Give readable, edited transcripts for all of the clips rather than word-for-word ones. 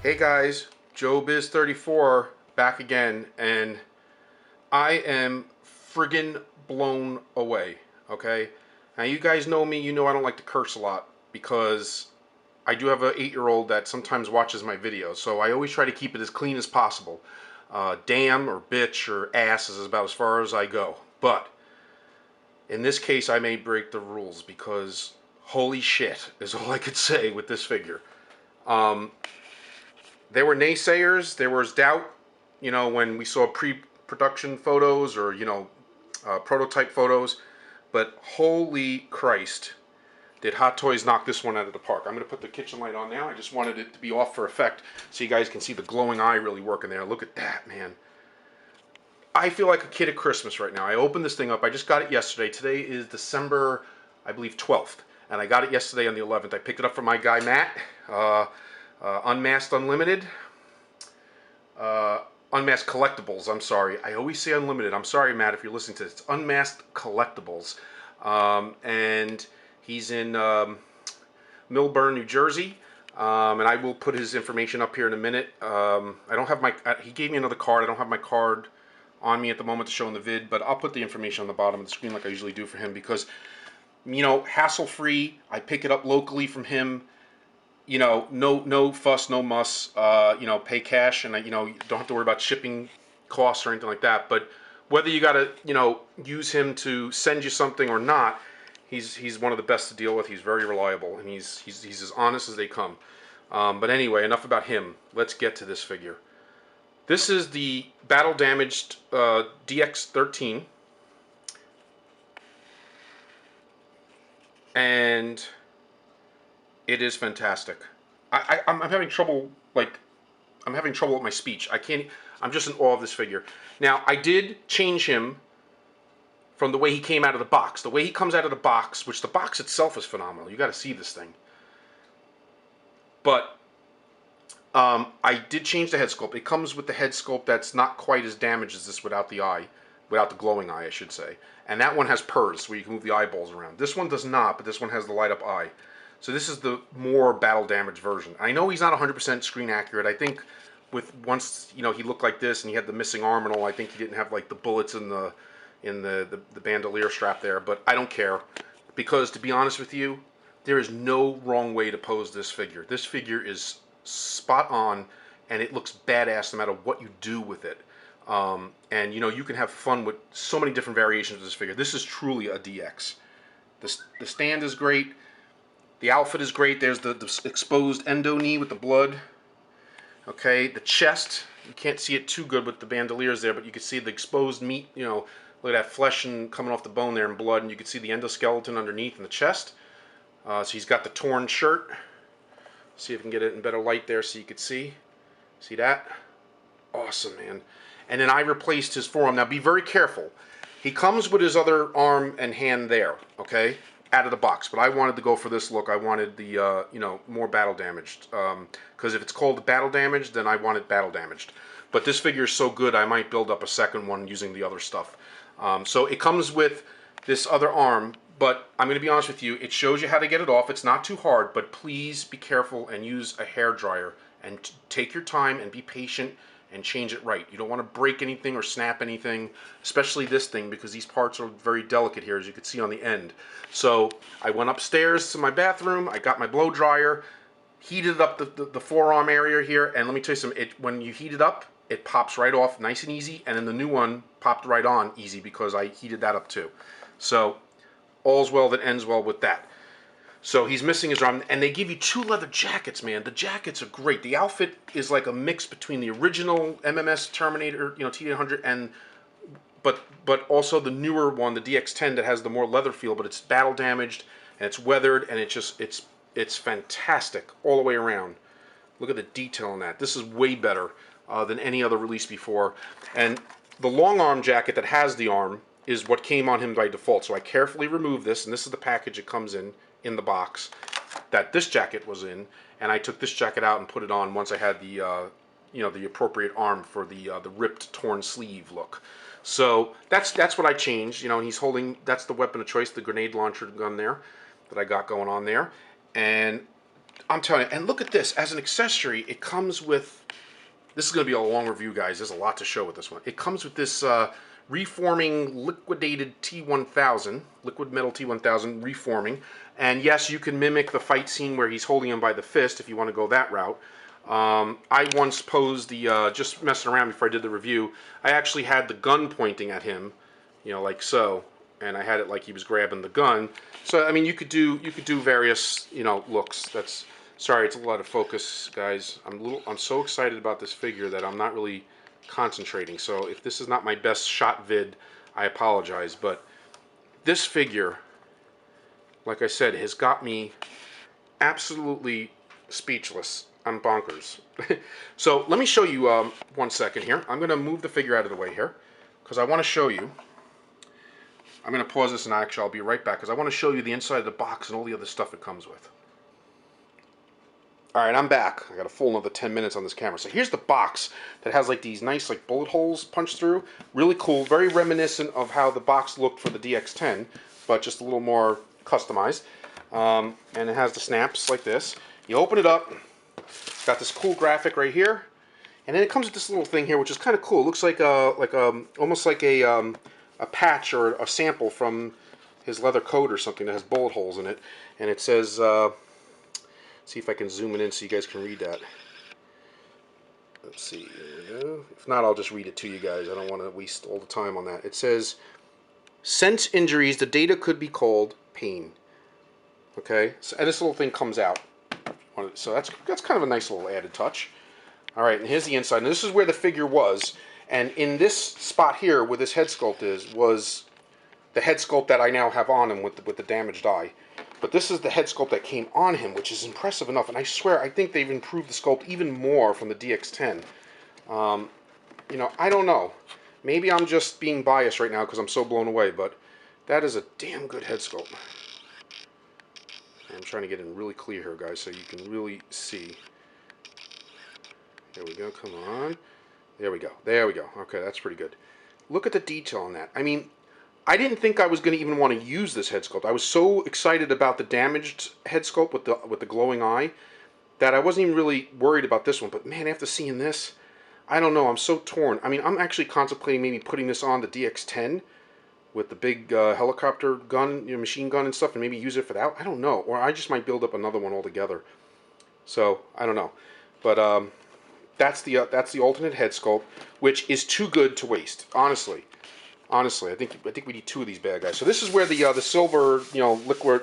Hey guys, Joebizz34 back again, and I am friggin' blown away, okay? Now you guys know me, you know I don't like to curse a lot because I do have an 8-year-old that sometimes watches my videos, so I always try to keep it as clean as possible. Damn or bitch or ass is about as far as I go. But in this case I may break the rules because holy shit is all I could say with this figure. There were naysayers, there was doubt, when we saw pre-production photos or, prototype photos. But holy Christ, did Hot Toys knock this one out of the park. I'm going to put the kitchen light on now. I just wanted it to be off for effect so you guys can see the glowing eye really working there. Look at that, man. I feel like a kid at Christmas right now. I opened this thing up. I just got it yesterday. Today is December, I believe, 12th. And I got it yesterday on the 11th. I picked it up from my guy, Matt. Unmasked Unlimited. Unmasked Collectibles, I'm sorry. I always say Unlimited. I'm sorry, Matt, if you're listening to this. It's Unmasked Collectibles. And he's in Millburn, New Jersey. And I will put his information up here in a minute. I don't have my... he gave me another card. I don't have my card on me at the moment to show in the vid, but I'll put the information on the bottom of the screen like I usually do for him because, hassle-free. I pick it up locally from him. No fuss, no muss. Pay cash, and you don't have to worry about shipping costs or anything like that. But whether you got to use him to send you something or not, he's one of the best to deal with. He's very reliable, and he's as honest as they come. But anyway, enough about him. Let's get to this figure. This is the battle damaged DX13, and it is fantastic. I'm having trouble, I'm having trouble with my speech. I'm just in awe of this figure. Now, I did change him from the way he came out of the box. The way he comes out of the box, which the box itself is phenomenal. You got to see this thing. But I did change the head sculpt. It comes with the head sculpt that's not quite as damaged as this without the eye. Without the glowing eye, I should say. And that one has purrs, where you can move the eyeballs around. This one does not, but this one has the light up eye. So this is the more battle damaged version. I know he's not 100% screen accurate. I think once he looked like this and he had the missing arm and all, I think he didn't have like the bullets in the bandolier strap there. But I don't care, because to be honest with you, there is no wrong way to pose this figure. This figure is spot on, and it looks badass no matter what you do with it. And you can have fun with so many different variations of this figure. This is truly a DX. The stand is great. The outfit is great. There's the exposed endo knee with the blood. Okay, the chest, you can't see it too good with the bandoliers there, but you can see the exposed meat, look at that flesh and coming off the bone there and blood, and you can see the endoskeleton underneath in the chest. So he's got the torn shirt. See if I can get it in better light there so you could see. See that? Awesome, man. And then I replaced his forearm. Now be very careful. He comes with his other arm and hand there, okay, out of the box. But I wanted to go for this look. I wanted the, more battle damaged. Because if it's called battle damaged, then I want it battle damaged. But this figure is so good, I might build up a second one using the other stuff. So it comes with this other arm. But I'm going to be honest with you, it shows you how to get it off. It's not too hard, but please be careful and use a hair dryer. And take your time and be patient and change it right. You don't want to break anything or snap anything, especially this thing, because these parts are very delicate here, as you can see on the end. So I went upstairs to my bathroom, I got my blow dryer, heated up the forearm area here, and let me tell you something, when you heat it up, it pops right off nice and easy, and then the new one popped right on easy because I heated that up too. So all's well that ends well with that. So he's missing his arm, and they give you 2 leather jackets, man. The jackets are great. The outfit is like a mix between the original MMS Terminator, T-800, and but also the newer one, the DX10, that has the more leather feel, but it's battle damaged and it's weathered, and it's fantastic all the way around. Look at the detail on that. This is way better than any other release before. And the long arm jacket that has the arm is what came on him by default. So I carefully removed this, and this is the package it comes in the box that this jacket was in, and I took this jacket out and put it on once I had the the appropriate arm for the ripped, torn sleeve look. So that's what I changed. And he's holding, that's the weapon of choice, the grenade launcher gun there that I got going on there. And I'm telling you, and look at this. As an accessory, it comes with, this is going to be a long review, guys. There's a lot to show with this one. It comes with this reforming liquidated T-1000, liquid metal T-1000 reforming. And yes, you can mimic the fight scene where he's holding him by the fist if you want to go that route. I once posed the, just messing around before I did the review, I actually had the gun pointing at him, you know, like so. And I had it like he was grabbing the gun. So, I mean, you could do various, you know, looks. That's, sorry, it's a lot of focus, guys. I'm so excited about this figure that I'm not really concentrating. So if this is not my best shot vid, I apologize. But this figure, like I said, has got me absolutely speechless. I'm bonkers. So let me show you 1 second here. I'm going to move the figure out of the way here because I want to show you. I'm going to pause this and actually I'll be right back because I want to show you the inside of the box and all the other stuff it comes with. Alright, I'm back. I got a full another 10 minutes on this camera. So here's the box that has like these nice like bullet holes punched through. Really cool. Very reminiscent of how the box looked for the DX10, but just a little more customized. And it has the snaps like this. You open it up. It's got this cool graphic right here. And then it comes with this little thing here, which is kind of cool. It looks like almost like a patch or a sample from his leather coat or something that has bullet holes in it. And it says, see if I can zoom it in so you guys can read that. Let's see. If not, I'll just read it to you guys. I don't want to waste all the time on that. It says, sense injuries, the data could be called pain. Okay? So, and this little thing comes out. So that's kind of a nice little added touch. All right, and here's the inside. And this is where the figure was. And in this spot here, where this head sculpt is, was the head sculpt that I now have on him with the damaged eye. But this is the head sculpt that came on him, which is impressive enough. And I swear, I think they've improved the sculpt even more from the DX10. You know, I don't know. Maybe I'm just being biased right now because I'm so blown away, but that is a damn good head sculpt. I'm trying to get in really clear here, guys, so you can really see. There we go, come on. There we go, there we go. Okay, that's pretty good. Look at the detail on that. I mean, I didn't think I was going to even want to use this head sculpt. I was so excited about the damaged head sculpt with the glowing eye that I wasn't even really worried about this one. But man, after seeing this, I don't know, I'm so torn. I mean, I'm actually contemplating maybe putting this on the DX10 with the big helicopter gun, you know, machine gun and stuff, and maybe use it for that. I don't know. Or I just might build up another one altogether. So, I don't know. But that's the alternate head sculpt, which is too good to waste. Honestly, I think we need two of these bad guys. So this is where the silver, you know, liquid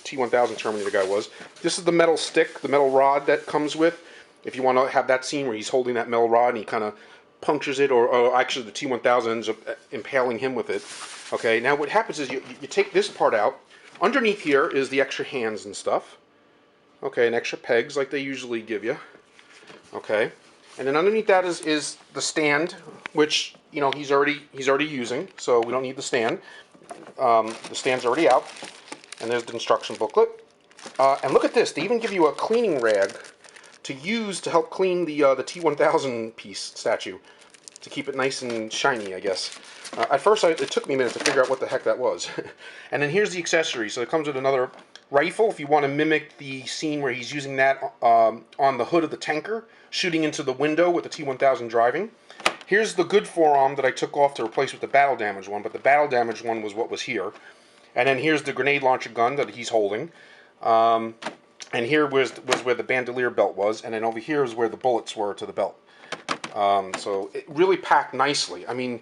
T-1000 Terminator guy was. This is the metal stick, the metal rod that comes with. If you want to have that scene where he's holding that metal rod and he kind of punctures it, or actually the T-1000 ends up impaling him with it. Okay, now what happens is you take this part out. Underneath here is the extra hands and stuff. Okay, and extra pegs like they usually give you. Okay, and then underneath that is the stand, which, you know, he's already using, so we don't need the stand. The stand's already out, and there's the instruction booklet. And look at this, they even give you a cleaning rag to use to help clean the T-1000 piece statue, to keep it nice and shiny, I guess. At first, it took me a minute to figure out what the heck that was. And then here's the accessory. So it comes with another rifle if you want to mimic the scene where he's using that on the hood of the tanker, shooting into the window with the T-1000 driving. Here's the good forearm that I took off to replace with the battle damage one, but the battle damage one was what was here. And then here's the grenade launcher gun that he's holding. And here was where the bandolier belt was, and then over here is where the bullets were to the belt. So it really packed nicely. I mean,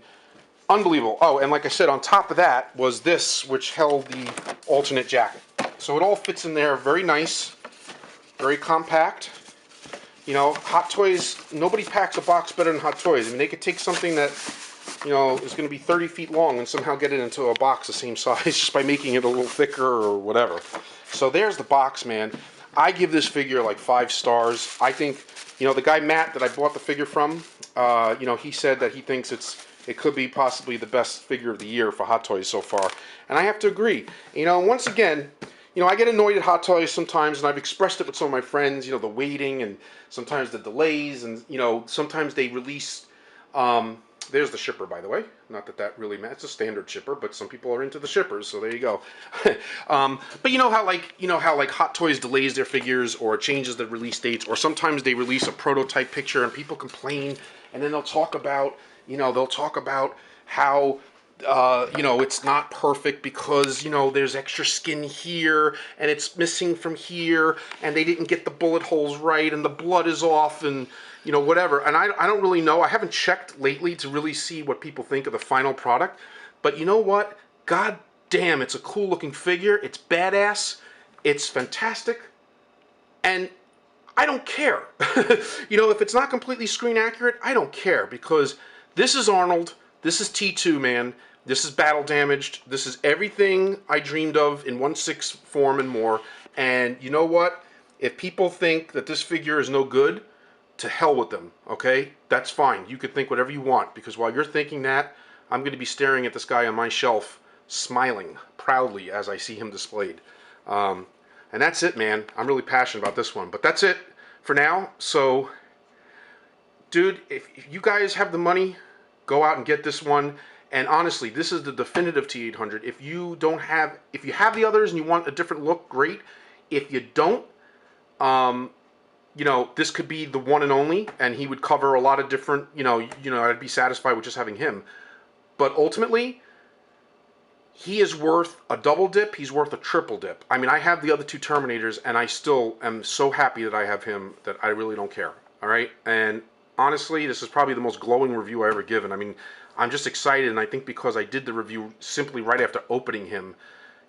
unbelievable. Oh, and like I said, on top of that was this, which held the alternate jacket. So it all fits in there very nice, very compact. You know, Hot Toys, nobody packs a box better than Hot Toys. I mean, they could take something that, you know, is going to be 30 feet long and somehow get it into a box the same size just by making it a little thicker or whatever. So there's the box, man. I give this figure like 5 stars. I think, you know, the guy Matt that I bought the figure from, you know, he said that he thinks it could be possibly the best figure of the year for Hot Toys so far. And I have to agree. You know, once again, you know, I get annoyed at Hot Toys sometimes, and I've expressed it with some of my friends, you know, the waiting and sometimes the delays, and, you know, sometimes they release There's the shipper, by the way. Not that that really matters. It's a standard shipper, but some people are into the shippers, so there you go. But you know how like Hot Toys delays their figures or changes the release dates, or sometimes they release a prototype picture and people complain, and then they'll talk about how it's not perfect because, there's extra skin here and it's missing from here and they didn't get the bullet holes right and the blood is off and, whatever. And I don't really know. I haven't checked lately to really see what people think of the final product. But you know what? God damn, it's a cool looking figure. It's badass. It's fantastic. And I don't care. If it's not completely screen accurate, I don't care because this is Arnold. This is T2, man. This is battle damaged. This is everything I dreamed of in 1/6 form and more. And you know what? If people think that this figure is no good, to hell with them, okay? That's fine. You could think whatever you want, because while you're thinking that, I'm going to be staring at this guy on my shelf, smiling proudly as I see him displayed. And that's it, man. I'm really passionate about this one. But that's it for now. So, dude, if you guys have the money, go out and get this one. And honestly, this is the definitive T-800. If you have the others and you want a different look, great. If you don't, this could be the one and only, and he would cover a lot of different, I'd be satisfied with just having him. But ultimately, he is worth a double dip, he's worth a triple dip. I mean, I have the other two Terminators, and I still am so happy that I have him that I really don't care, all right? And honestly, this is probably the most glowing review I ever given. I mean, I'm just excited, and I think because I did the review simply right after opening him,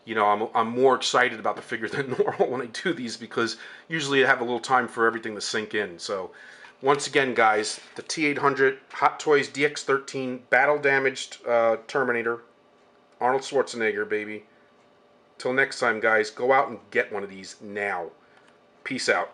I'm more excited about the figure than normal when I do these, because usually I have a little time for everything to sink in. So, once again, guys, the T-800 Hot Toys DX13 battle damaged Terminator, Arnold Schwarzenegger, baby. Till next time, guys, go out and get one of these now. Peace out.